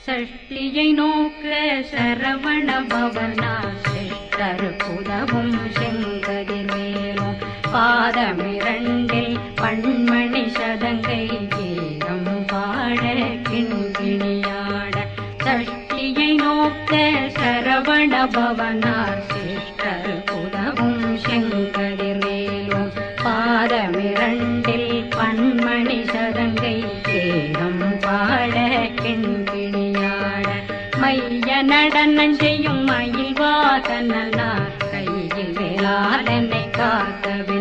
சஷ்டியை நோக்க சரவண பவனார் சிஷ்டருக்குதவும் செங்கதிர்வேலும் பாதமிரண்டில் பண்மணி சதங்கை கீதம் பாட கிண்கிணியாட சஷ்டியை நோக்க சரவண பவனார் சிஷ்டருக்குதவும் செங்கதிர்வேலும் பாதமிரண்டில் பண்மணி சதங்கை கீதம் பாட கிண்கிணியாட மைய நடனம் செய்யும் மயில் வாகனார் கையில் வேளாளனை காக்கவே